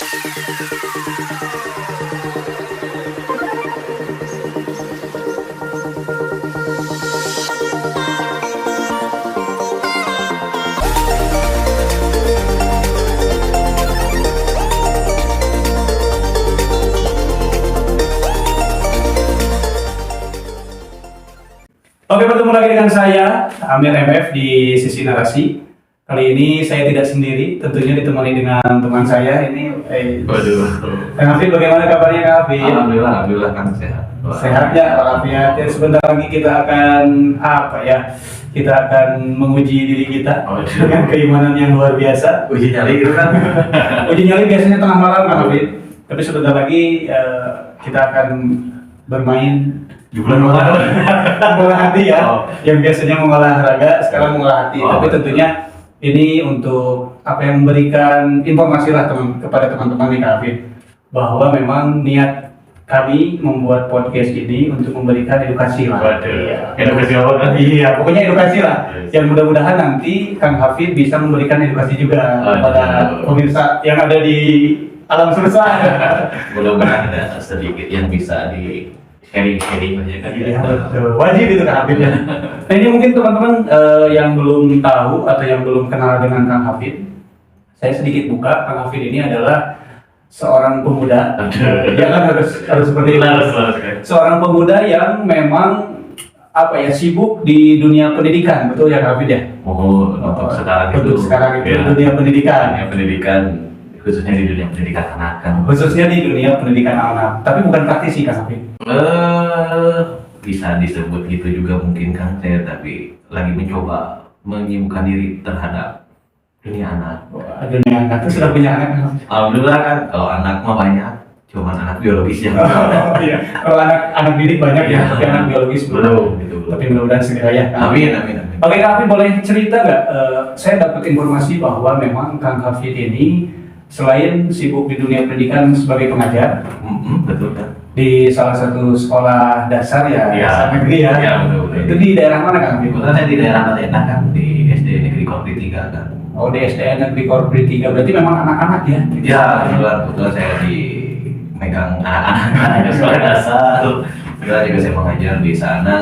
Oke, bertemu lagi dengan saya, Amir MF di Sisi Narasi. Kali ini saya tidak sendiri, tentunya ditemani dengan teman saya ini. Kang Hafid, bagaimana kabarnya Kang Hafid? Alhamdulillah kan sehat. Sehat ya, walafiat. Ya, sebentar lagi kita akan Kita akan menguji diri kita dengan keimanan yang luar biasa. Uji nyali gitu kan? Uji nyali biasanya tengah malam Kang Hafid. Tapi sebentar lagi kita akan bermain mengolah hati ya, yang biasanya mengolah raga, sekarang mengolah hati. Tapi tentunya ini untuk yang memberikan informasi lah kepada teman-teman di Hafid, bahwa memang niat kami membuat podcast ini untuk memberikan edukasi lah. Edukasi apa kan? Iya, pokoknya edukasi lah. Yang mudah-mudahan nanti Kang Hafid bisa memberikan edukasi juga kepada pemirsa yang ada di alam semesta. Mudah-mudahan ada sedikit yang bisa di sharing aja kan. Iya, betul. Wajib itu Kang Hafid ya. Nah, ini mungkin teman-teman yang belum tahu atau yang belum kenal dengan Kang Hafid, saya sedikit buka. Kang Hafid ini adalah seorang pemuda. Ya kan harus seperti itu. Seorang pemuda yang memang sibuk di dunia pendidikan, betul ya Kang Hafid ya? Untuk sekarang itu. Ya. Dunia pendidikan. Khususnya di dunia pendidikan anak kan. Khususnya di dunia pendidikan anak. Tapi bukan praktisi Kang Hafid. Bisa disebut gitu juga mungkin kan saya, tapi lagi mencoba menyibukkan diri terhadap dunia anak. Dunia anak itu sudah punya anak Kang Hafid? Alhamdulillah kan, kalau anak mah banyak, cuman anak biologis yang iya. Kalau anak didik banyak ya, tapi anak biologis belum. Tapi mudah-mudahan segera ya. Amin. Oke, Kang Hafid boleh cerita nggak? Saya dapat informasi bahwa memang Kang Hafid ini selain sibuk di dunia pendidikan sebagai pengajar, betul kan? Di salah satu sekolah dasar dasar negeri ya. Iya, betul. Itu di daerah mana Kang Hafid? Kebetulan saya di daerah Batena kan, di SD Negeri Korpri 3 kan. Oh, di SDN Negeri Korpri 3, berarti memang anak-anak ya? Ya, kebetulan saya di megang anak-anak sekolah dasar. Kebetulan juga saya mengajar di sana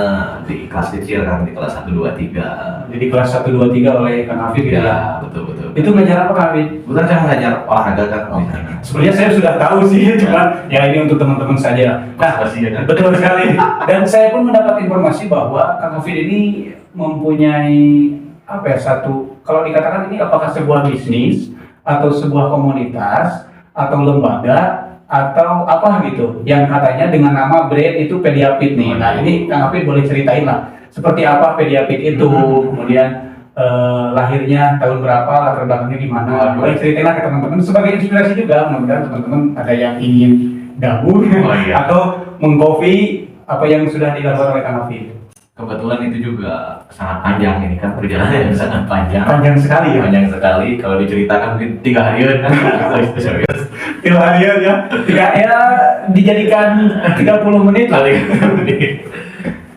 di kelas kecil kan, di kelas 1, 2, 3. Jadi kelas 1, 2, 3 oleh Kang Hafid gitu ya? Betul. Itu ngajar apa Kang Hafid? Kebetulan saya mengajar olahraga kan. Sebenarnya saya sudah tahu sih, cuman ya ini untuk teman-teman saja. Nah, betul sekali. Dan saya pun mendapat informasi bahwa Kang Hafid ini mempunyai kalau dikatakan ini apakah sebuah bisnis atau sebuah komunitas atau lembaga atau apa gitu yang katanya dengan nama brand itu Pediapit nih. Nah, ini Kang Hafid boleh ceritain lah seperti apa Pediapit itu, kemudian lahirnya tahun berapa, latar belakangnya gimana. Boleh ceritain lah ke teman-teman sebagai inspirasi juga, mudah-mudahan teman-teman ada yang ingin gabung atau mengcopy apa yang sudah dilakukan oleh Kang Hafid. Kebetulan itu juga sangat panjang ini kan, perjalanan yang sangat panjang. Panjang sekali ya? Panjang sekali, kalau diceritakan mungkin 3 harian kan. 3 harian ya, dijadikan 30 menit lah.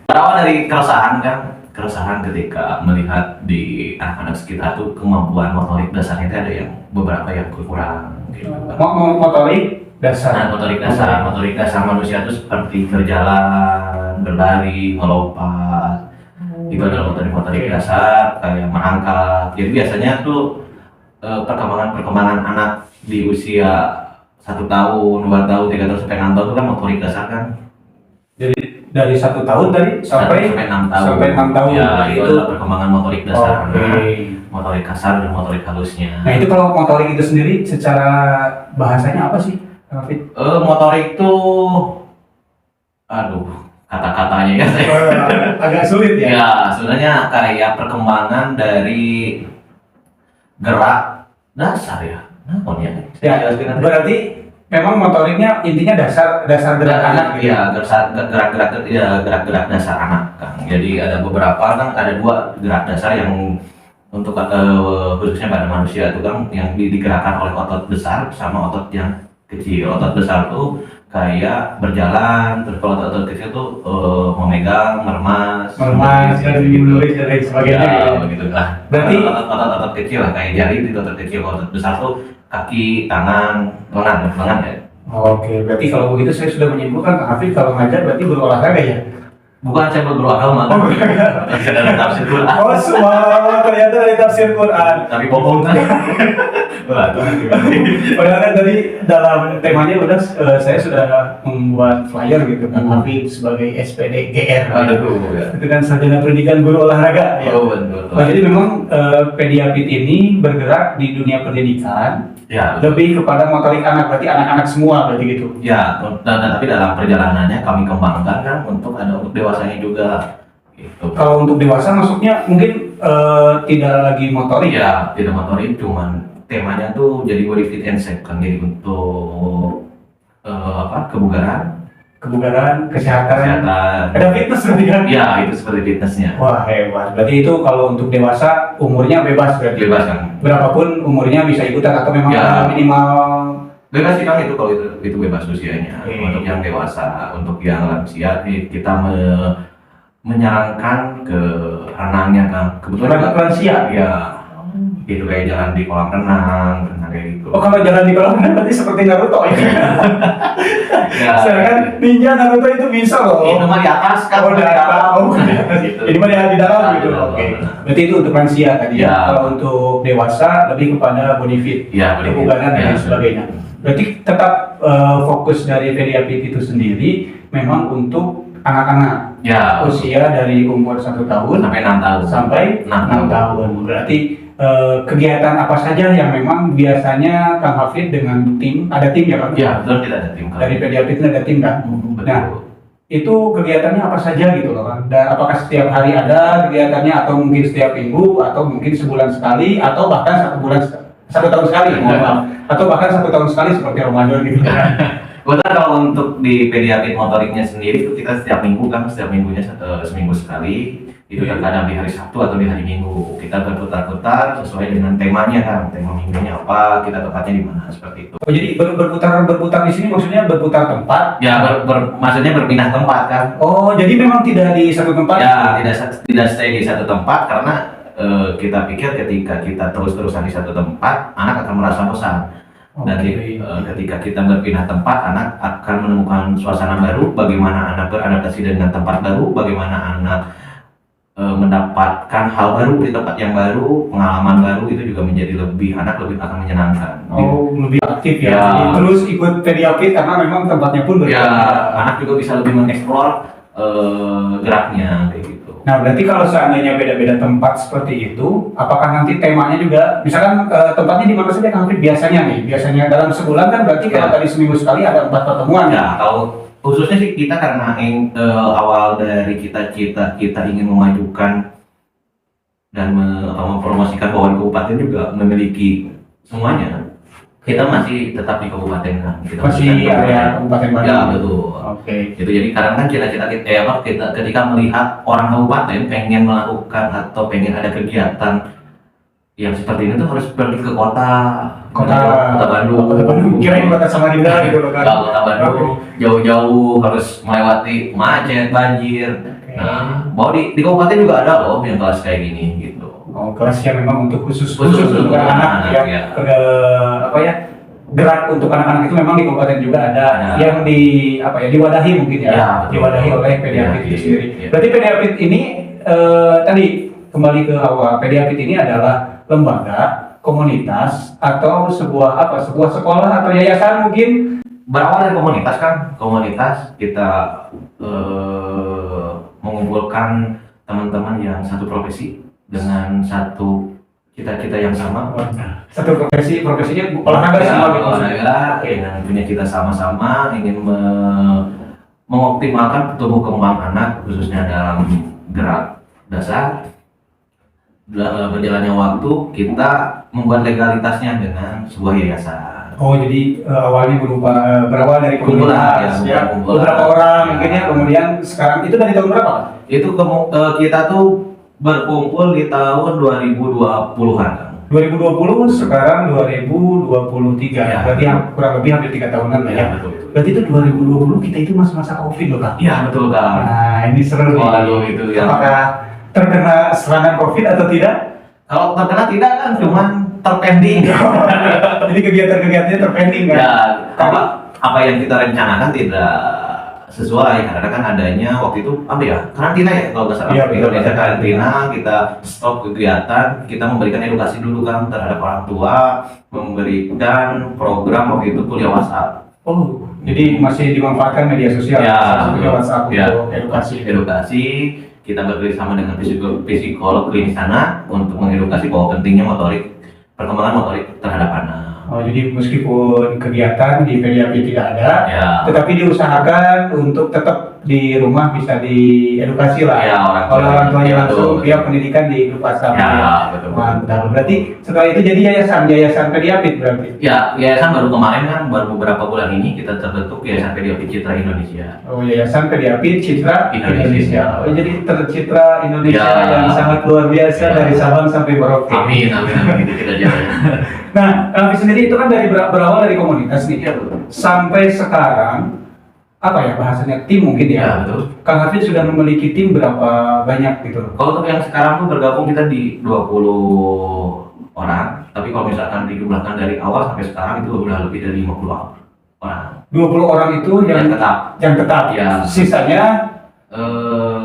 Berawal dari keresahan ketika melihat di anak-anak sekitar tuh kemampuan motorik dasarnya itu ada yang beberapa yang kurang gitu. Motorik dasar. Nah, motorik dasar manusia itu seperti berjalan, berlari, melompat. Itu adalah motorik dasar, kayak merangkak. Jadi biasanya tuh perkembangan anak di usia 1 tahun, 2 tahun, 3 tahun, sampai 6 tahun itu kan motorik dasar kan. Jadi dari 1 tahun tadi sampai 6 tahun. Sampai 6 tahun. Ya, itu adalah perkembangan motorik dasar. Okay. Motorik kasar dan motorik halusnya. Nah, itu kalau motorik itu sendiri secara bahasanya apa sih, Hafid? Motorik tuh kata-katanya ya agak sulit ya? Ya, sebenarnya kayak perkembangan dari gerak dasar ya. Ya, berarti memang motoriknya intinya dasar gerak anak gitu. Iya, gerak-gerak dasar anak kan. Jadi ada beberapa kan, ada 2 gerak dasar yang untuk khususnya pada manusia itu kan yang digerakkan oleh otot besar sama otot yang kecil. Otot besar tuh kayak berjalan, terus kalau otot kecil tuh memegang, meremas, dan menulis dan lain sebagainya. ya, gitu. begitu lah. Berarti Otot kecil lah, kayak jari itu otot kecil, kalau otot besar tuh kaki, tangan, lengan ya. Oke, berarti kalau begitu saya sudah menyimpulkan Kak Hafid kalau ngajar berarti berolahraga ya? Bukan saya berguru agama, Oh, saya dari tafsir Quran. Oh, semua ternyata dari tafsir Quran. Tapi bohong kan? Padahal kan tadi dalam temanya udah saya sudah membuat flyer gitu kan Hafid sebagai SPD GR. Aduh, ya. Itu kan sarjana pendidikan guru olahraga ya. Oh, betul. Nah, jadi memang Pediapit ini bergerak di dunia pendidikan Ya, lebih kepada motorik anak, berarti anak-anak semua berarti gitu. ya, tapi dalam perjalanannya kami kembangkan kan untuk ada untuk dewasanya juga. Gitu. Kalau untuk dewasa maksudnya mungkin tidak lagi motorik. Ya, tidak motorik, cuman temanya tuh jadi body fit and safe kan, jadi untuk Kebugaran, kesehatan. kesehatan. Ada fitness berarti kan? Ya, itu seperti fitnessnya. Wah hebat. Berarti itu kalau untuk dewasa umurnya bebas berarti. Bebas kan? Berapapun umurnya bisa ikutan atau memang Ya. ada minimal. Bebas sih kan itu, kalau itu bebas usianya. Oke. Untuk yang dewasa, untuk yang lansia kita menyarankan ke renangnya kan. Kebetulan juga Lansia. ya itu kayak jalan di kolam renang kayak gitu. Oh kalau jalan di kolam renang berarti seperti Naruto ya? Ya, Sedangkan ninja Naruto itu bisa loh. itu mah di atas kan. Oh, di atas. Oh, Gitu. Ini mah di dalam Ya, gitu. di dalam. Oke. Berarti itu untuk lansia tadi ya. Ya. Kalau untuk dewasa lebih kepada body fit, Ya, body fit. kebugaran dan Ya. lain sebagainya. Berarti tetap fokus dari Pediapit itu sendiri memang untuk anak-anak Ya, usia dari umur 1 tahun sampai 6 tahun. sampai 6 tahun. Berarti kegiatan apa saja yang memang biasanya Kang Hafid dengan tim, ada tim ya Kang? Ya, betul, kita ada tim. Dari Pediapit itu ada tim kan? Betul. Nah, itu kegiatannya apa saja gitu loh kan? Dan apakah setiap hari ada kegiatannya atau mungkin setiap minggu atau mungkin sebulan sekali atau bahkan 1 tahun sekali, mohon maaf. Atau bahkan 1 tahun sekali seperti Ramadan gitu kan? Kebetulan kalau untuk di Pediapit motoriknya sendiri itu kita setiap minggu kan, setiap minggunya seminggu sekali. Itu terkadang di hari Sabtu atau di hari Minggu kita berputar-putar sesuai dengan temanya kan, tema minggunya apa, kita tempatnya di mana, seperti itu. Oh jadi berputar di sini maksudnya berputar tempat? Ya, maksudnya berpindah tempat kan. Oh jadi memang tidak di satu tempat? Ya, tidak stay di satu tempat karena kita pikir ketika kita terus-terusan di satu tempat, anak akan merasa bosan. Dan ketika kita berpindah tempat, anak akan menemukan suasana baru, bagaimana anak beradaptasi dengan tempat baru, bagaimana anak mendapatkan hal baru di tempat yang baru, pengalaman baru, itu juga menjadi anak lebih akan menyenangkan. Oh lebih aktif ya. Ya. Jadi terus ikut Pediapit karena memang tempatnya pun berbeda. Ya, anak juga bisa lebih mengeksplor geraknya kayak gitu. Nah berarti kalau seandainya beda-beda tempat seperti itu, apakah nanti temanya juga, misalkan tempatnya di mana saja Kang Hafid biasanya nih? Biasanya dalam sebulan kan berarti kalau Ya. tadi seminggu sekali ada 4 pertemuan Ya, kalau khususnya sih kita karena awal dari kita ingin memajukan dan mempromosikan bahwa di kabupaten juga memiliki semuanya. Kita masih tetap di kabupaten kan. Kita Masih area Kabupaten Bandung. Ya, betul. Oke. Itu jadi kadang kan cita-cita kita ketika melihat orang kabupaten pengen melakukan atau pengen ada kegiatan yang seperti ini tuh harus pergi ke kota Bandung. Kota Bandung. Kirain kota Samarinda gitu loh kan. Ke kota Bandung jauh-jauh harus melewati macet, banjir. Nah, bahwa di kabupaten juga ada loh yang kelas kayak gini gitu. Oh, kelas yang memang untuk khusus Khusus untuk untuk anak-anak anak, ya. ya. Gerak untuk anak-anak itu memang di kabupaten juga ada yang diwadahi mungkin ya, Ya, betul. diwadahi oleh Pediapit Ya, itu sendiri. ya. Berarti Pediapit ini tadi kembali ke awal, Pediapit ini adalah lembaga, komunitas atau sebuah sekolah atau yayasan mungkin. Berawal dari komunitas kita mengumpulkan teman-teman yang satu profesi dengan satu cita-cita yang sama. Satu profesinya olahraga semua gitu. Olahraga, dengan punya kita sama-sama ingin mengoptimalkan tumbuh kembang anak khususnya dalam gerak dasar. Berjalannya waktu kita membuat legalitasnya dengan sebuah yayasan. Oh jadi awalnya berawal dari komunitas Kumpulan, ya, kumpulan. beberapa orang Ya. mungkin ya, kemudian sekarang itu dari tahun berapa? Itu kita tuh berkumpul di tahun 2020-an kan. 2020 sekarang 2023. Ya. Berarti kurang lebih hampir 3 tahunan lah ya. Iya betul. Berarti itu 2020 kita itu masa-masa Covid loh, Kak. Iya betul Kak. Nah, ini seru nih. Waduh itu ya. Apakah terkena serangan Covid atau tidak? Kalau terkena tidak kan cuman terpending. Jadi kegiatan-kegiatannya terpending kan? Ya, apa yang kita rencanakan tidak sesuai karena kan adanya waktu itu apa ya karantina ya kalau nggak salah. Iya, betul. Indonesia karantina, kita stop kegiatan, kita memberikan edukasi dulu kan terhadap orang tua, memberikan program waktu itu kuliah WhatsApp. Oh, jadi masih dimanfaatkan media sosial, Ya, seperti WhatsApp ya. untuk edukasi. Kita bekerjasama dengan psikolog klinis anak untuk mengedukasi bahwa pentingnya perkembangan motorik terhadap anak. Oh, jadi meskipun kegiatan di PDAP tidak ada, Ya. tetapi diusahakan untuk tetap di rumah bisa diedukasi lah. Ya, Kalau orang tuanya ya, langsung betul. dia pendidikan di grup WhatsApp. Ya, betul. Mantap. Berarti setelah itu jadi yayasan PDAP berarti. Ya, yayasan baru kemarin kan baru beberapa bulan ini kita terbentuk Yayasan PDAP Citra Indonesia. Oh, Yayasan PDAP Citra Indonesia. Oh, jadi tercitra Indonesia Ya. yang sangat luar biasa Ya. dari Sabang sampai Merauke. Amin, itu kita jalan. Nah, Kang sendiri itu kan dari berawal dari komunitas nih. Iya betul. Sampai sekarang apa ya bahasanya tim mungkin ya. Ya betul. Kang Hafid sudah memiliki tim berapa banyak gitu? Kalau untuk yang sekarang tuh bergabung kita di 20 orang, tapi kalau misalkan dijumlahkan dari awal sampai sekarang itu udah lebih dari 50 orang. 20 orang itu Yang tetap. yang tetap. Ya. Sisanya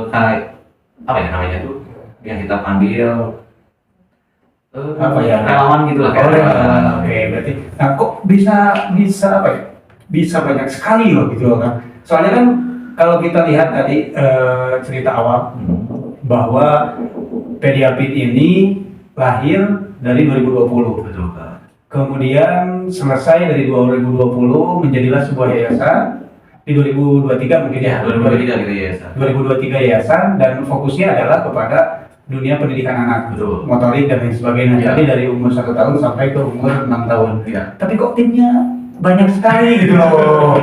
Kayak apa ya namanya tuh yang kita panggil apa ya? relawan gitu lah. Oh, ya. Oke, berarti. Nah, kok bisa apa ya? Bisa banyak sekali loh gitu loh kan. Soalnya kan kalau kita lihat tadi cerita awal bahwa Pediapit ini lahir dari 2020. Betul Kak. Kemudian selesai dari 2020 menjadilah sebuah yayasan di 2023 mungkin ya. 2023 gitu ya. 2023 yayasan dan fokusnya adalah kepada dunia pendidikan anak, Betul. motorik dan lain sebagainya. Ya. Jadi dari umur 1 tahun sampai ke umur 6 tahun. Iya. Tapi kok timnya banyak sekali gitu loh.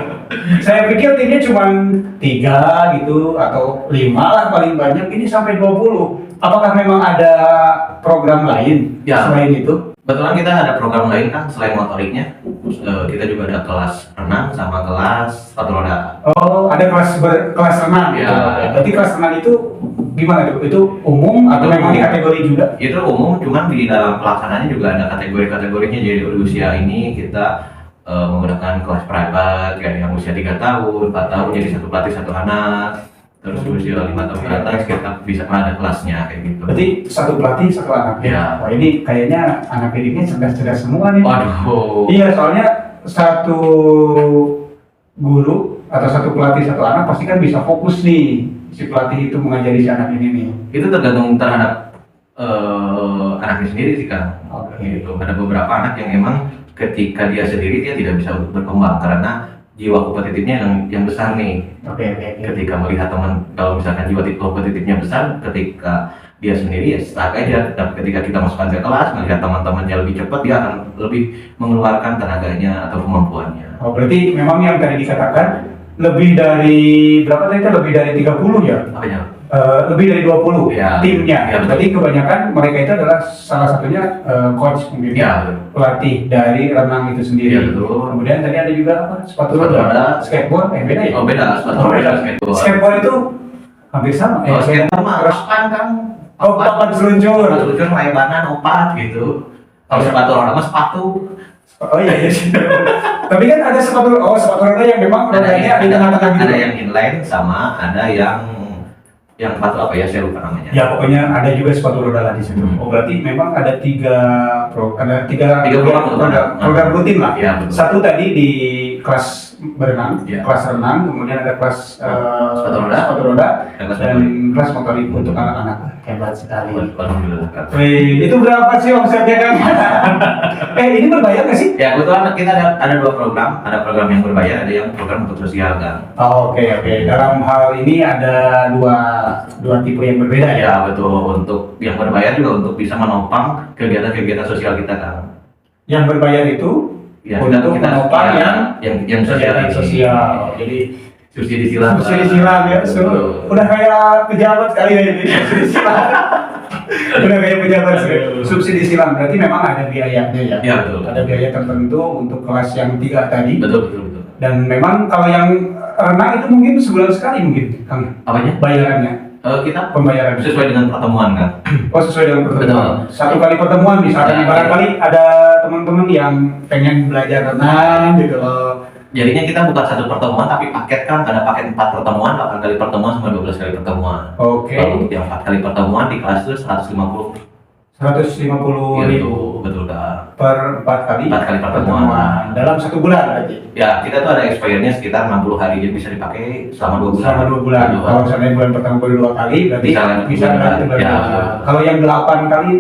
Saya pikir timnya cuma 3 gitu atau 5 lah paling banyak. Ini sampai 20. Apakah memang ada program lain Ya. selain itu? Kebetulan kita ada program lain kan selain motoriknya. Kita juga ada kelas renang sama kelas sepatu roda. Oh, ada kelas renang. Ya. Gitu. Berarti kelas renang itu gimana tuh? Itu umum atau Itu memang di umum. kategori juga? Itu umum, cuman di dalam pelaksanaannya juga ada kategori-kategorinya. Jadi di usia ini kita menggunakan kelas private kayak yang usia 3 tahun, 4 tahun jadi satu pelatih satu anak. Terus di usia 5 tahun ke atas kita bisa ada kelasnya kayak gitu. Berarti satu pelatih satu anak. Ya. Wah, ini kayaknya anak didiknya cerdas-cerdas semua nih. Waduh. Iya, soalnya satu guru atau satu pelatih satu anak pasti kan bisa fokus nih si pelatih itu mengajari si anak ini nih. Itu tergantung terhadap anaknya sendiri sih kan. Oke. Gitu. Ada beberapa anak yang emang ketika dia sendiri dia tidak bisa berkembang karena jiwa kompetitifnya yang besar nih. Oke. Ketika melihat teman, kalau misalkan jiwa kompetitifnya besar, ketika dia sendiri ya setelahnya dia, tapi ketika kita masukkan ke kelas melihat teman-temannya lebih cepat, dia akan lebih mengeluarkan tenaganya atau kemampuannya. Oh, berarti memang yang tadi dikatakan lebih dari berapa tadi? Lebih dari 30 ya? Apanya? Lebih dari 20 Ya. timnya. Ya, betul. Berarti kebanyakan mereka itu adalah salah satunya coach mungkin Ya, betul. pelatih dari renang itu sendiri. Ya, betul. Kemudian tadi ada juga apa? Sepatu Sepatu roda, roda. skateboard, beda ya? Oh beda, sepatu Oh, roda, beda. skateboard. Skateboard itu hampir sama. Oh, skateboard mah terus papan kan? oh, papan seluncur. Papan seluncur lebaran 4 gitu. Kalau sepatu roda mah sepatu. Oh iya, iya. Tapi kan ada sepatu roda yang memang rodanya di tengah-tengah gitu. Ada yang inline sama ada yang sepatu apa ya, saya lupa namanya. Ya pokoknya ada juga sepatu roda lah di situ. Oh berarti memang ada tiga program rutin lah. Ya, betul. Satu tadi di kelas berenang, Ya. kelas renang, kemudian ada kelas Sepatu roda. Dan kelas dan kelas motorik untuk anak-anak. Hebat sekali. Alhamdulillah kan. Wih, itu berapa sih omsetnya kan? Ini berbayar nggak sih? Ya kebetulan kita ada 2 program, ada program yang berbayar, ada yang program untuk sosial kan. Oh, oke. Dalam hal ini ada dua tipe yang berbeda ya. Ya betul, untuk yang berbayar juga untuk bisa menopang kegiatan-kegiatan sosial kita kan. Yang berbayar itu Ya, untuk menopang yang sosial kegiatan ini. sosial. Jadi Subsidi silang. subsidi silang ya. Betul. Udah kayak pejabat kali ya ini. Subsidi silang. Udah kayak pejabat subsidi silang, berarti memang ada biayanya ya? Ya betul. Ada biaya tertentu untuk kelas yang 3 tadi. Betul. Dan memang kalau yang renang itu mungkin sebulan sekali mungkin, Kang. Apanya? Bayarannya, Kita pembayaran. sesuai dengan pertemuan kan. Oh, sesuai dengan pertemuan. Betul. Satu kali pertemuan misalnya, Ya, barangkali ada teman-teman yang pengen belajar renang gitu loh. Jadinya kita bukan satu pertemuan tapi paket kan, ada paket 4 pertemuan, 8 kali pertemuan sama 12 kali pertemuan. Oke. Kalau yang 4 kali pertemuan di kelas itu 150. 150 Iya ribu betul kan. per 4 kali 4 kali pertemuan. dalam 1 bulan berarti. Ya, kita tuh ada expirednya sekitar 60 hari, jadi bisa dipakai selama 2 bulan. Selama 2 bulan. Betul. Kalau misalnya bulan pertama baru 2 kali, berarti Bisa lanjut ya, bulan. betul. Kalau yang 8 kali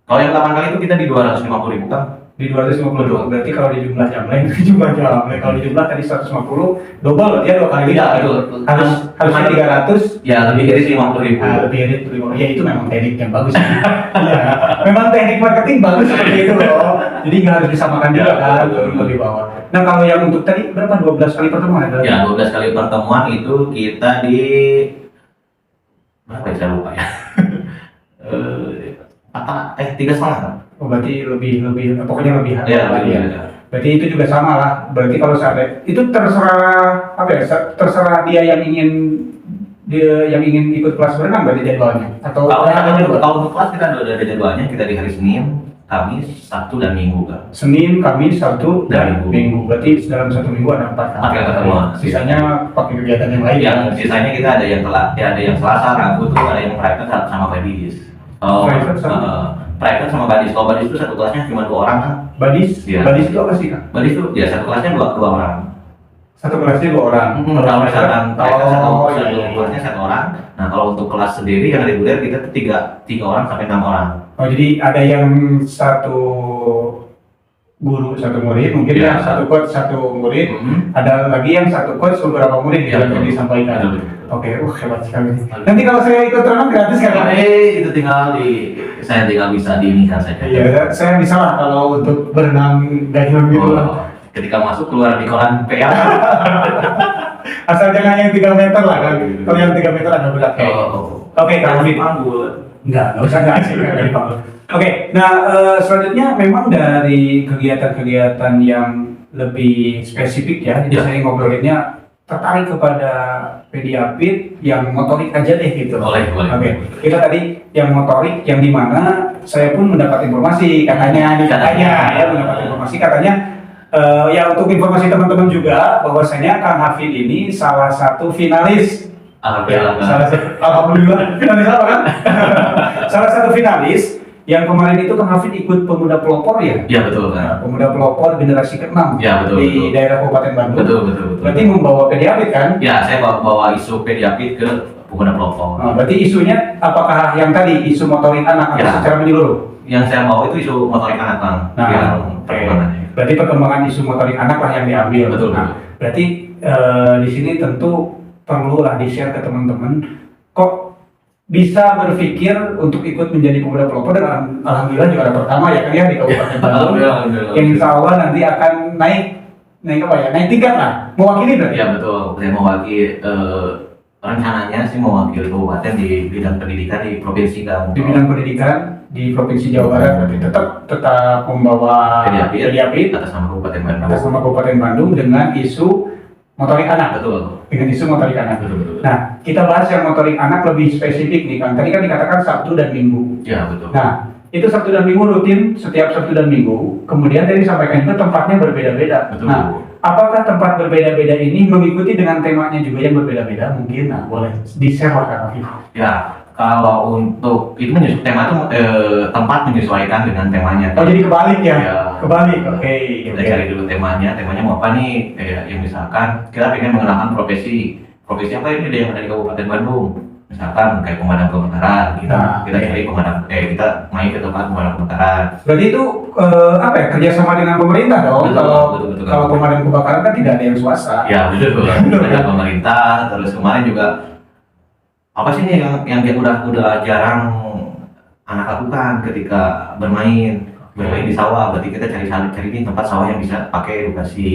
Kalau yang 8 kali itu kita di 250 ribu kan. di 250 berarti kalau di jumlah jam lain jumlah jam lain. Kalau di jumlah tadi 150 double ya 2 kali Iya, lipat. betul. Harusnya 300. Ya, lebih dari 50 ribu. Lebih irit, ya itu memang teknik yang bagus. Ya, memang teknik marketing bagus seperti itu loh. Jadi nggak harus disamakan juga kan, turun di bawah. Nah kalau yang untuk tadi berapa 12 kali pertemuan ada? Ya, 12 kali pertemuan itu kita di berapa ya, saya lupa ya. 3,5. Oh, berarti lebih pokoknya lebih Ya, lagi ya. lebih. Berarti itu juga sama lah. Berarti kalau seandainya itu terserah apa ya? Terserah dia yang ingin ikut kelas berenang berarti jadwalnya atau Kalau untuk kelas kita udah ada jadwalnya, kita di hari Senin, Kamis, Sabtu dan Minggu kan. Senin, Kamis, Sabtu, dan Dan Minggu. Berarti dalam 1 minggu ada 4 4 kali pertemuan. Sisanya pakai kegiatan yang lain. Yang sisanya kita ada yang ada yang Selasa, Rabu tuh ada yang private sama badis. Private sama badis. Kalau badis itu satu kelasnya cuma 2 orang kan. Badis, Iya. badis itu apa sih Kak? Badis itu ya satu kelasnya dua orang. Satu kelasnya 2 orang. Kalau misalkan private satu iya. kelasnya 1 orang. Nah kalau untuk kelas sendiri yang reguler kita tuh 3 orang sampai 6 orang. Oh jadi ada yang satu guru 1 murid, mungkin Iya. yang 1 coach 1 murid, ada lagi yang 1 coach beberapa murid Iya, yang betul. disampaikan. Betul. Oke, hebat sekali. Nanti kalau saya ikut renang gratis kan? Kak? Itu saya tinggal bisa diinikan saja. Iya, saya bisa lah kalau untuk berenang ganjil gitu lah. Ketika masuk keluar di kolam PA. Asal jangan yang 3 meter lah kan. Kalau yang 3 meter agak berat kayak. Oke, Kak Alvin. Nggak usah nggak sih, nggak dipanggil. Oke, nah selanjutnya memang dari kegiatan-kegiatan yang lebih spesifik ya, jadi Ya. saya ngobrolinnya tertarik kepada Pediapit yang motorik aja deh gitu. Boleh. Oke, kita tadi yang motorik yang dimana saya pun mendapat informasi katanya mendapat informasi katanya ya untuk informasi teman-teman juga bahwasanya Kang Hafid ini salah satu finalis. Alhamdulillah. Alhamdulillah. Finalis apa kan? Salah satu finalis yang kemarin itu Kang Hafid ikut pemuda pelopor ya? Ya betul kan. Pemuda pelopor generasi ke-6 Ya, betul, di betul. daerah Kabupaten Bandung. Betul. Berarti membawa Pediapit kan? Ya, saya bawa isu pediapit ke pemuda pelopor. Nah, berarti isunya apakah yang tadi isu motorik anak atau Ya. secara menyeluruh? Yang saya bawa itu isu motorik anak kan. Nah, Yang oke. perkembangannya. Berarti perkembangan isu motorik anak lah yang diambil. Betul. Nah, berarti di sini tentu perlu lah di-share ke teman-teman. Kok bisa berpikir untuk ikut menjadi pemuda pelopor dan alhamdulillah juara pertama ya kan ya di Kabupaten Bandung. Alhamdulillah. Yang insya Allah nanti akan naik tingkat lah, mewakili berarti. Ya betul. Saya mewakili rencananya sih mewakili kabupaten di bidang pendidikan di provinsi kamu. Di bidang pendidikan di Provinsi Jawa Barat berarti tetap membawa Pediapit atas nama Kabupaten Bandung. atas nama Kabupaten Bandung dengan isu motorik anak. Betul. Dengan isu motorik anak. Betul. Nah, kita bahas yang motorik anak lebih spesifik nih Kang. Tadi kan dikatakan Sabtu dan Minggu. Ya betul. Nah, itu Sabtu dan Minggu rutin setiap Sabtu dan Minggu. Kemudian tadi disampaikan itu tempatnya berbeda-beda. Betul. Nah, apakah tempat berbeda-beda ini mengikuti dengan temanya juga yang berbeda-beda? Mungkin, nah boleh di-share lah Kang Afif. Ya, kalau untuk itu tema itu tempat menyesuaikan dengan temanya. Oh jadi kebalik ya? Ya. Kebalik, oke. Kita cari dulu temanya mau apa nih? Yang misalkan kita pengen mengenalkan profesi apa ini yang ada di Kabupaten Bandung. Misalkan kayak pemadam kebakaran, kita cari kita main ke tempat pemadam kebakaran. Berarti itu apa ya, kerjasama dengan pemerintah dong? Betul. Kalau pemadam kebakaran kan tidak ada yang swasta. Ya betul. Ada pemerintah, terus kemarin juga apa sih nih yang udah jarang anak lakukan ketika bermain. bermain di sawah, berarti kita cari nih tempat sawah yang bisa pakai edukasi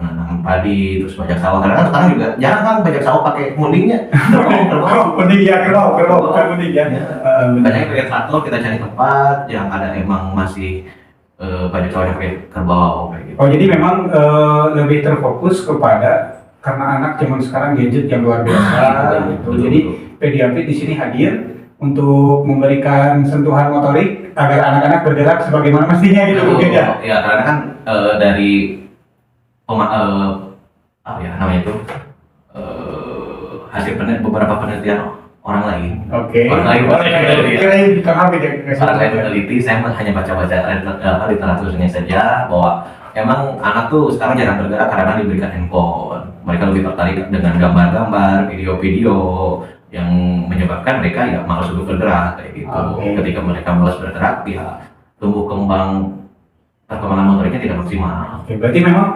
menanam padi, terus bajak sawah. Karena kan sekarang juga jarang kan bajak sawah pakai mundingnya. Mending ya kerbau bukan mending ya. Banyak pakai traktor, kita cari tempat yang ada emang masih bajak sawah yang pakai kerbau kayak gitu. Oh jadi memang lebih terfokus kepada karena anak zaman sekarang gadget yang luar biasa gitu. Betul. Jadi Pediapit di sini hadir untuk memberikan sentuhan motorik agar anak-anak bergerak sebagaimana mestinya gitu mungkin ya. Ya karena kan dari apa ya namanya itu hasil beberapa penelitian orang lain. Oke. Orang lain Kirain kenapa ya? Orang lain meneliti, saya hanya baca-baca literaturnya saja bahwa emang anak tuh sekarang jarang bergerak karena diberikan handphone. Mereka lebih tertarik dengan gambar-gambar, video-video yang menyebabkan mereka ya malas untuk bergerak kayak gitu. Oke. Ketika mereka malas bergerak, ya tumbuh kembang perkembangan motoriknya tidak maksimal. Oke, berarti memang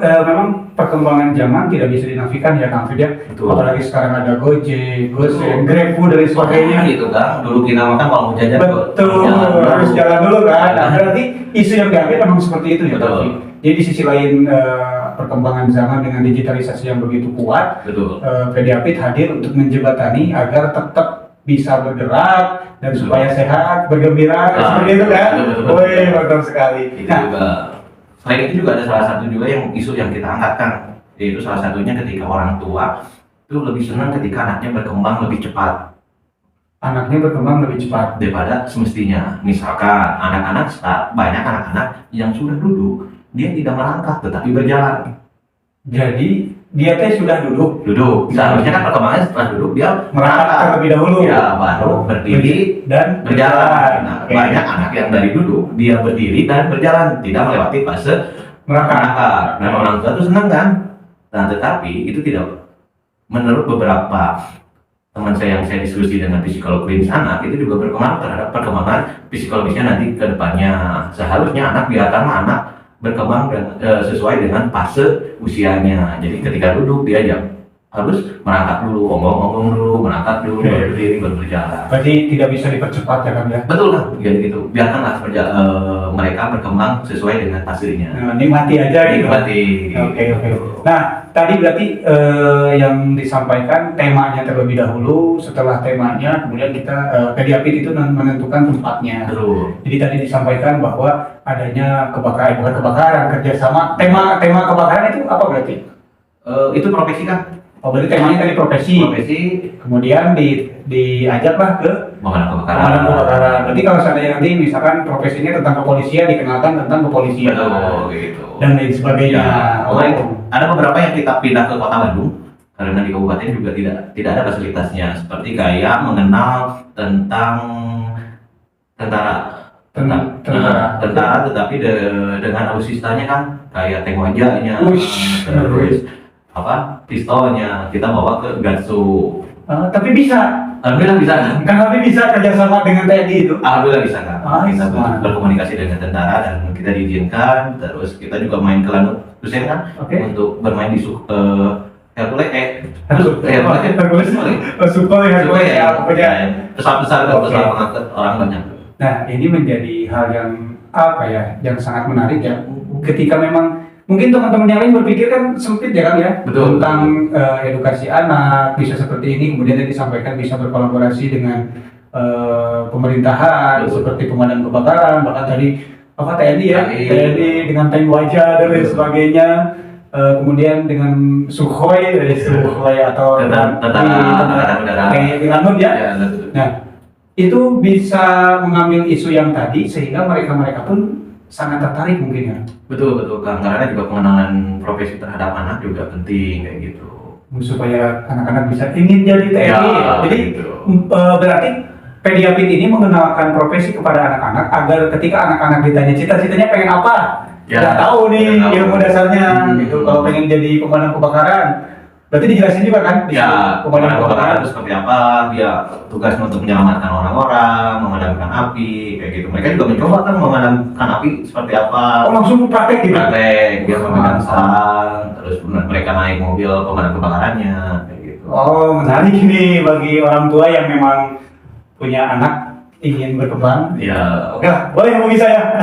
perkembangan zaman tidak bisa dinafikan ya Kang Fid ya. Betul. Apalagi sekarang ada Gojek, GoSend, GrabFood dan sebagainya. Gitu kan, dulu kita makan kalau mau jajan Betul, harus jalan dulu kan. Nah, berarti isu yang diambil memang seperti itu ya Betul. Kang Fid. Jadi di sisi lain perkembangan zaman dengan digitalisasi yang begitu kuat, Betul. Pediapit hadir untuk menjembatani agar tetap bisa bergerak dan supaya sehat, bergembira, seperti itu kan? Betul. Woi, mantap sekali. Itu Nah, juga selain itu juga ada salah satu juga yang isu yang kita angkatkan, yaitu salah satunya ketika orang tua itu lebih senang ketika anaknya berkembang lebih cepat anaknya berkembang lebih cepat. daripada semestinya. Misalkan banyak anak-anak yang sudah duduk, dia tidak merangkak tetapi berjalan. Jadi dia teh sudah duduk Seharusnya kan perkembangannya setelah duduk dia merangkak terlebih dahulu. ya baru berdiri dan berjalan. Nah, Oke. banyak anak yang dari duduk dia berdiri dan berjalan, tidak melewati fase merangkak. merangkak. Nah, orang tua itu senang kan? Nah, tetapi itu tidak, menurut beberapa teman saya yang saya diskusi dengan psikolog klinis anak, itu juga berpengaruh terhadap perkembangan psikologisnya nanti ke depannya. Seharusnya anak biarkanlah anak berkembang sesuai dengan fase usianya. Jadi ketika duduk dia harus merangkak dulu, onggong-onggong dulu, merangkak dulu, baru berdiri, baru berjalan. Berarti tidak bisa dipercepat ya kan ya? Betul kan? Jadi gitu. Biarkanlah mereka berkembang sesuai dengan fasenya. Nah, nikmati aja gitu. Nikmati. Oke. Nah, tadi berarti yang disampaikan temanya terlebih dahulu. Setelah temanya, kemudian kita Pediapit itu menentukan tempatnya. Betul. Jadi tadi disampaikan bahwa adanya bukan kebakaran, kerjasama. Tema kebakaran itu apa berarti? Itu profesi kan? Oh, berarti temanya tadi profesi. Kemudian diajaklah ke Pemadam pemadam kebakaran. Berarti kalau seandainya nanti misalkan profesinya tentang kepolisian, dikenalkan tentang kepolisian. Betul, gitu. Dan lain sebagainya. Ya, ada beberapa yang kita pindah ke Kota Bandung karena di kabupaten juga tidak ada fasilitasnya, seperti kayak mengenal tentang tentara tetapi dengan alutsistanya kan kayak tank wajahnya, terus pistolnya kita bawa ke Gatsu. Tapi bisa. Alhamdulillah bisa kan? Tapi bisa kerjasama dengan TNI itu. Alhamdulillah bisa kan? Kita Smart. berkomunikasi dengan tentara dan kita diizinkan. Terus kita juga main ke Lanut Hussein kan? Oke. Untuk bermain di Hercules Sukhoi ya, pokoknya. pesawat besar dan pesawat pengangkut orang banyak. Nah, ini menjadi hal yang yang sangat menarik ya. Ketika memang mungkin teman-teman yang lain berpikir kan sempit ya kan ya. Betul. Tentang edukasi anak bisa seperti ini, kemudian tadi disampaikan bisa berkolaborasi dengan pemerintahan. Betul. Seperti pemadam kebakaran, bahkan tadi TNI ya, TNI. TNI dengan tank wajah dan lain sebagainya. Kemudian dengan Sukhoi atau Tentara di Lanut ya. Ya, Nah, itu bisa mengambil isu yang tadi sehingga mereka pun sangat tertarik mungkin ya. betul Kang, karena juga pengenalan profesi terhadap anak juga penting kayak gitu. Supaya anak-anak bisa ingin jadi TNI. Ya, Jadi gitu. berarti Pediapit ini mengenalkan profesi kepada anak-anak agar ketika anak-anak ditanya cita-citanya pengen apa, Ya, udah tahu nih udah tahu. ilmu dasarnya gitu. Kalau pengen jadi pemadam kebakaran, berarti dijelasin juga kan? di situ, Ya, pemadam kebakaran itu seperti apa, dia tugasnya untuk menyelamatkan orang-orang, memadamkan api, kayak gitu. Mereka juga mencoba kan memadamkan api seperti apa. Oh, langsung praktek gitu. Praktek, dia memegang sang, terus mereka naik mobil pemadam kebakarannya, kayak gitu. Oh, menarik ini bagi orang tua yang memang punya anak ingin berkembang. Ya, Oke lah, boleh hubungi saya.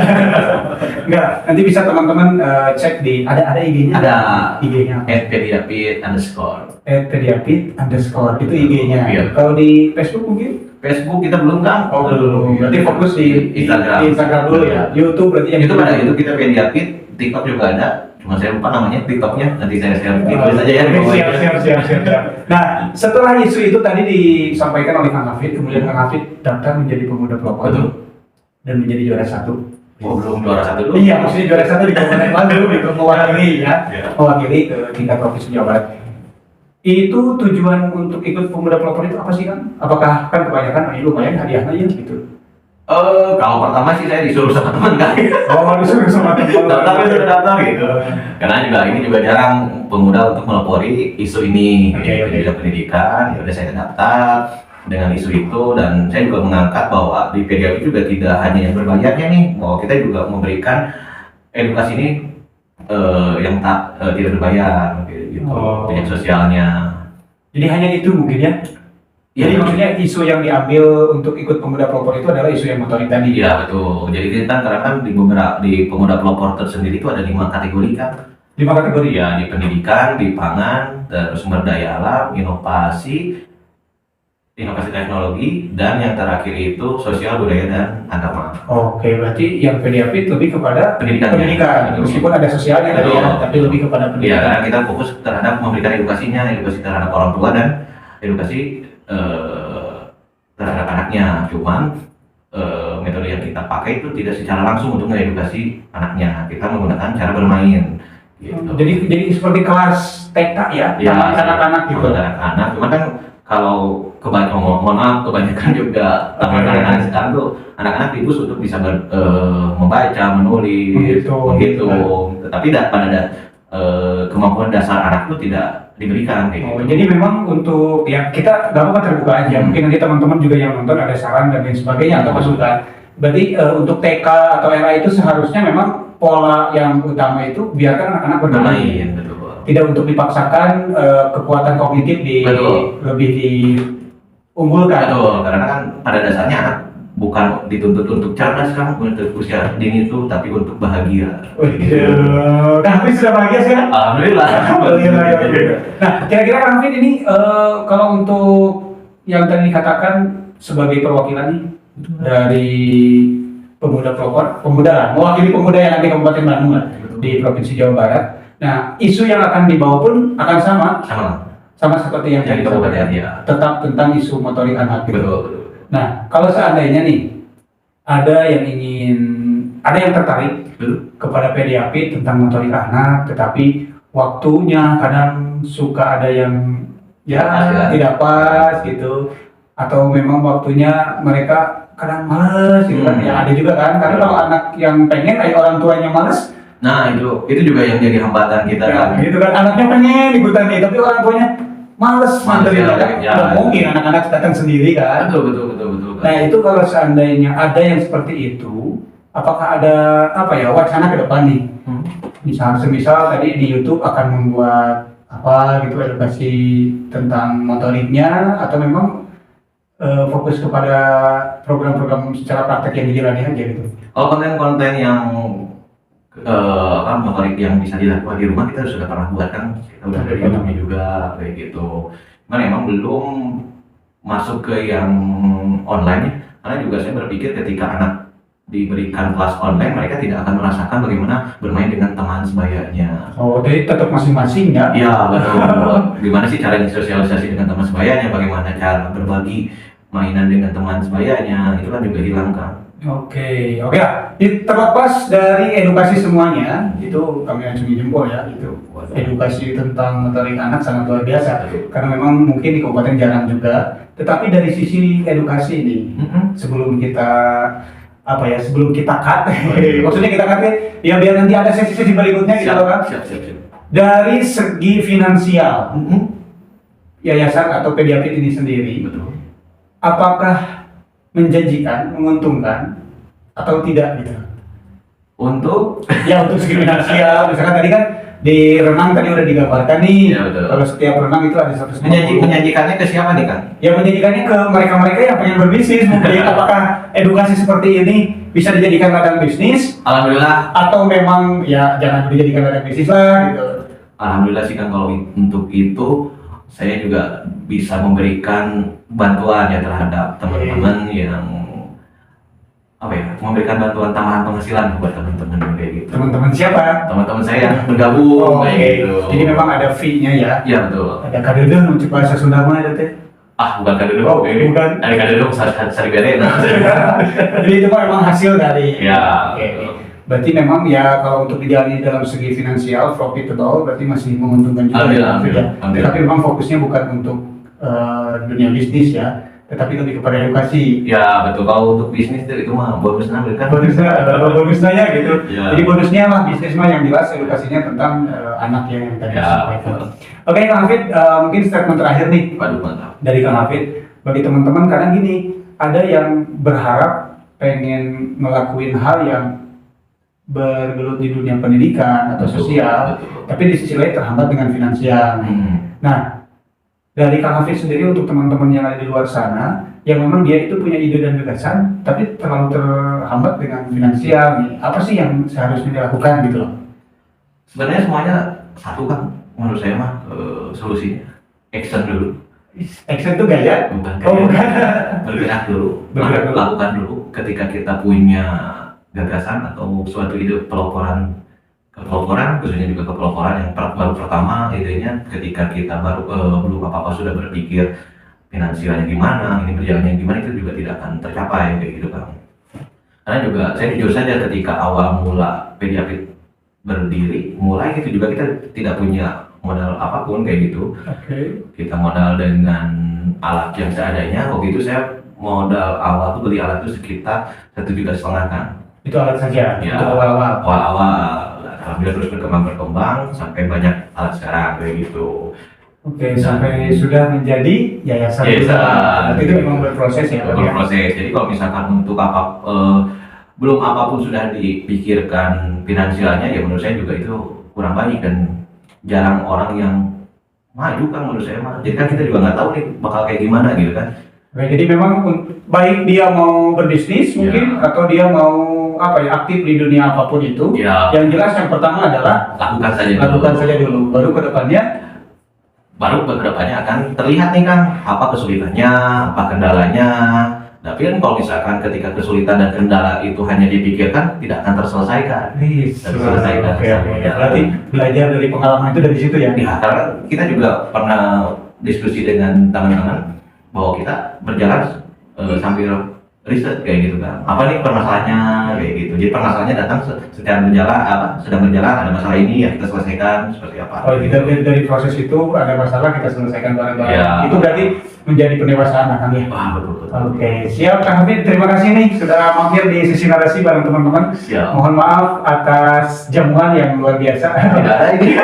Enggak, nanti bisa teman-teman cek di ada IG-nya. ada IG-nya. @pediapit_. @pediapit_, itu IG-nya. Iya. Kalau di Facebook mungkin? Facebook kita belum kan? Oh belum. Berarti fokus di Instagram dulu ya. YouTube berarti yang YouTube ada, YouTube kita Pediapit, TikTok juga ada. Cuma saya lupa namanya TikToknya. Nanti saya share tulis aja ya. di bawah. Siap. Nah, setelah isu itu tadi disampaikan oleh Kang Hafid, kemudian Kang Hafid daftar menjadi pemuda pelopor Betul. dan menjadi juara 1. Oh, belum juara 1 dulu. Iya, maksudnya juara 1 di Kabupaten Bandung gitu, mewakili ya, Iya. mewakili ke tingkat provinsi Jawa Barat. Itu tujuan untuk ikut pemuda pelopor itu apa sih kan? Apakah kan kebanyakan ini lumayan hadiahnya ya gitu? Kalau pertama sih saya disuruh sama teman kan. Oh, disuruh sama teman. Daftar gitu. Karena juga ini juga jarang pemuda untuk melopori isu ini. Oke. Di bidang pendidikan, ya udah saya daftar dengan isu itu, dan saya juga mengangkat bahwa di PDAP juga tidak hanya yang berbayarnya nih, bahwa kita juga memberikan edukasi ini yang tidak berbayar gitu, Oh. dengan sosialnya. Jadi hanya itu mungkin ya? Jadi Iya. maksudnya isu yang diambil untuk ikut pemuda pelopor itu adalah isu yang motorik tadi. Iya betul. Jadi kita karena kan di pemuda pelopor tersendiri itu ada 5 kategori kan. 5 kategori ya. Ya, di pendidikan, di pangan, terus sumber daya alam, inovasi teknologi, dan yang terakhir itu sosial budaya dan agama. Oke, berarti yang PDAP lebih kepada Pendidikan. Meskipun ada sosialnya tadi ya, Betul. tapi lebih kepada Ya, pendidikan. karena kita fokus terhadap memberikan edukasi terhadap orang tua dan edukasi terhadap anaknya. Cuman metode yang kita pakai itu tidak secara langsung untuk mengedukasi anaknya. Kita menggunakan cara bermain. Gitu. Jadi seperti kelas TK ya, Ya, sama anak-anak gitu. anak-anak. Cuman kan kalau kebanyakan juga anak-anak sekarang tuh anak-anak dibus untuk bisa membaca, menulis, menghitung. Tetapi kemampuan dasar anak itu tidak diberikan kayak Oh, gitu. jadi memang untuk ya kita gak apa-apa terbuka aja. Mungkin nanti teman-teman juga yang nonton ada saran dan lain sebagainya atau masukan. Berarti untuk TK atau RA itu seharusnya memang pola yang utama itu biarkan anak-anak bermain. Betul. Tidak untuk dipaksakan kekuatan kognitif Betul. lebih diunggulkan. Betul, karena kan pada dasarnya anak bukan dituntut untuk cerdas kan untuk usia dini itu, tapi untuk bahagia. Kang Hafid sudah bahagia sekarang? Alhamdulillah. Alhamdulillah. Nah, kira-kira Kang Hafid ini kalau untuk yang tadi dikatakan sebagai perwakilan nih dari pemuda pelopor, pemuda lah, mewakili pemuda yang ada di Kabupaten Bandung lah, di Provinsi Jawa Barat. Nah, isu yang akan dibawa pun akan sama seperti yang Yang di tadi Kabupaten, sampaikan. ya. Tetap tentang isu motorik anak gitu. Betul. Nah, kalau seandainya nih ada yang tertarik kepada PDAP tentang motorik anak, tetapi waktunya kadang suka ada yang tidak pas gitu, atau memang waktunya mereka kadang males gitu kan. Ya ada juga kan, karena kalau anak yang pengen kayak orang tuanya males, Nah itu juga yang jadi hambatan kita kan. ya, gitu kan, anaknya pengen ikutan nih, tapi orang tuanya males nganterin ya, kan. ya. Nggak mungkin anak-anak datang sendiri kan. Betul. Nah itu kalau seandainya ada yang seperti itu, apakah ada wacana ke depan nih? Semisal tadi di YouTube akan membuat edukasi tentang motoriknya, atau memang fokus kepada program-program secara praktek yang dijalani aja gitu? Kalau konten-konten yang motorik yang bisa dilakukan di rumah kita sudah pernah buat kan, kita udah ada di YouTube-nya juga kayak gitu. Cuman emang belum masuk ke yang online, karena juga saya berpikir ketika anak diberikan kelas online, mereka tidak akan merasakan bagaimana bermain dengan teman sebayanya. Oh, jadi tetap masing-masing ya? Iya betul. Gimana sih cara sosialisasi dengan teman sebayanya, bagaimana cara berbagi mainan dengan teman sebayanya, itu kan juga hilang kan. Oke lah. Terlepas dari edukasi semuanya, itu kami acungi jempol ya, itu edukasi tentang motorik anak sangat luar biasa. Karena memang mungkin di kabupaten jarang juga. Tetapi dari sisi edukasi ini, sebelum kita cut, maksudnya kita cut ya biar nanti ada sesi-sesi berikutnya gitu kan. Siap. Dari segi finansial, yayasan atau PDAP ini sendiri, Betul. apakah menjanjikan, menguntungkan atau tidak gitu? Untuk Ya untuk segi finansial, misalkan tadi kan di renang tadi udah digambarkan nih. Ya, betul. Kalau setiap renang itu ada 150. Menyajikannya ke siapa nih Kang? Yang menjadikannya ke mereka-mereka yang pengen berbisnis mungkin. Apakah edukasi seperti ini bisa dijadikan ladang bisnis Alhamdulillah. atau memang ya jangan dijadikan ladang bisnis lah gitu. Alhamdulillah sih kan kalau untuk itu saya juga bisa memberikan bantuan ya terhadap teman-teman yang memberikan bantuan tambahan penghasilan buat teman-teman kayak gitu. Teman-teman siapa? Teman-teman saya yang bergabung kayak oke. gitu. Jadi memang ada fee-nya ya. Iya betul. Ada kadedeh untuk bahasa Sunda mah ada teh. Bukan kadedung. Oh, bukan. Ada kadedung sari bere. Jadi itu mah memang hasil dari. Ya. Oke. Berarti memang ya kalau untuk dijalani dalam segi finansial profitable berarti masih menguntungkan juga. Alhamdulillah. Tapi memang fokusnya bukan untuk dunia bisnis ya, tetapi lebih kepada edukasi. Ya betul, kalau untuk bisnis itu mah bonusnya kan. Bonusnya ya gitu. Ya. Jadi bonusnya lah bisnis mah yang jelas edukasinya tentang anak yang tadi Ya, sampaikan. Oke Kang Hafid, mungkin statement terakhir nih Waduh mantap. dari Kang Hafid bagi teman-teman kadang gini, ada yang berharap pengen ngelakuin hal yang bergelut di dunia pendidikan atau sosial, Betul. tapi di sisi lain terhambat dengan finansial. Nah, dari Kang Hafid sendiri untuk teman-teman yang ada di luar sana, yang memang dia itu punya ide dan gagasan, tapi terlalu terhambat dengan finansial nih, apa sih yang seharusnya dilakukan gitu loh? Sebenarnya semuanya satu kan menurut saya mah solusinya action dulu. Action itu gaya? Bukan Oh, bukan. bergerak dulu. Bergerak dulu. Lakukan dulu ketika kita punya gagasan atau suatu ide peloporan khususnya juga kepeloporan yang baru pertama idenya ketika kita baru belum apa-apa sudah berpikir finansialnya gimana, ini berjalannya gimana, itu juga tidak akan tercapai kayak gitu kan. Karena juga saya jujur saja ketika awal mula Pediapit berdiri, mulai itu juga kita tidak punya modal apapun kayak gitu. Oke. Kita modal dengan alat yang seadanya. Waktu itu saya modal awal tuh beli alat itu sekitar 1,5 juta kan. Itu alat saja Ya, untuk awal-awal. awal-awal alhamdulillah terus berkembang sampai banyak alat sekarang kayak gitu. Oke, sampai sudah menjadi yayasan. Yayasan. Itu memang berproses ya, Pak, ya? Berproses. Jadi kalau misalkan untuk belum apapun sudah dipikirkan finansialnya, ya menurut saya juga itu kurang baik dan jarang orang yang maju kan menurut saya mah. Jadi kan kita juga nggak tahu nih bakal kayak gimana gitu kan. Oke, jadi memang baik dia mau berbisnis mungkin atau dia mau aktif di dunia apapun itu. Ya. Yang jelas yang pertama adalah lakukan saja dulu. Baru Baru kedepannya akan terlihat nih kan apa kesulitannya, apa kendalanya. Tapi kan kalau misalkan ketika kesulitan dan kendala itu hanya dipikirkan, tidak akan terselesaikan. Terselesaikan. Oke. Berarti belajar dari pengalaman itu dari situ ya. Ya, karena kita juga pernah diskusi dengan teman-teman bahwa kita berjalan sambil riset kayak gitu kan. Apa nih permasalahannya kayak gitu. Jadi permasalahannya datang sedang berjalan ada masalah ini ya kita selesaikan seperti apa. Kalau kita lihat dari proses itu ada masalah kita selesaikan bareng-bareng. Ya. Itu berarti menjadi pendewasaan akan ya. Wah, betul. Oke, siap Kang Hafid. Terima kasih nih sudah mampir di sesi narasi bareng teman-teman. Siap. Mohon maaf atas jamuan yang luar biasa. Tidak ada ini.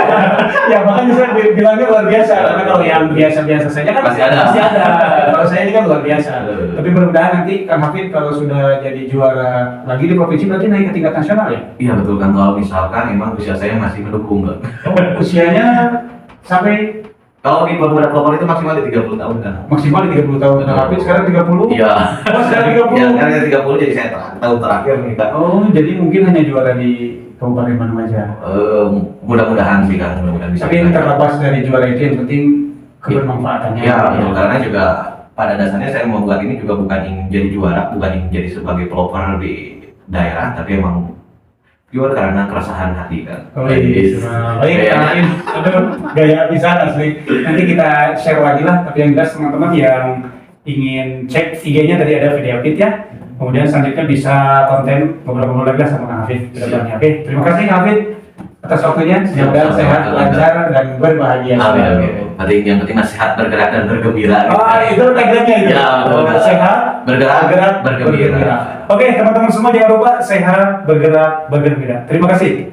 Ya makanya saya bilangnya luar biasa karena kalau yang biasa-biasa saja kan Pasti ada. Kalau saya ini kan luar biasa. Tapi mudah-mudahan nanti Kang Hafid kalau sudah jadi juara lagi di provinsi berarti naik ke tingkat nasional ya? Iya betul kan, kalau misalkan emang usia saya masih mendukung Bang. Usianya sampai Kalau di pelopor itu maksimal di 30 tahun kan. maksimal di 30 tahun. Kang Hafid sekarang 30? Iya. Oh, sekarang 30? Ya, sekarang 30 jadi saya tahun terakhir nih kan. Oh, jadi mungkin hanya juara di Kabupaten Bandung aja. Mudah-mudahan sih kan, mudah-mudahan bisa. Tapi yang terlepas dari juara itu yang penting kebermanfaatannya. Ya, betul. Karena juga pada dasarnya saya membuat ini juga bukan ingin jadi juara, bukan ingin jadi sebagai pelopor di daerah, tapi emang juara karena keresahan hati kan. Oh iya, baik. Aduh, gaya bisa asli. Nanti kita share lagi lah. Tapi yang jelas teman-teman yang ingin cek IG-nya tadi ada Pediapit ya. Kemudian selanjutnya bisa konten ngobrol-ngobrol lagi lah sama Kang Hafid ke depannya. Oke, terima kasih Kang Hafid atas waktunya. Semoga sehat, lancar dan berbahagia. Amin. Berarti yang penting sehat, bergerak dan bergembira. Oh, itu tagline-nya itu. Ya, betul. Sehat, bergerak, bergembira. Oke, teman-teman semua jangan lupa sehat, bergerak, bergembira. Terima kasih.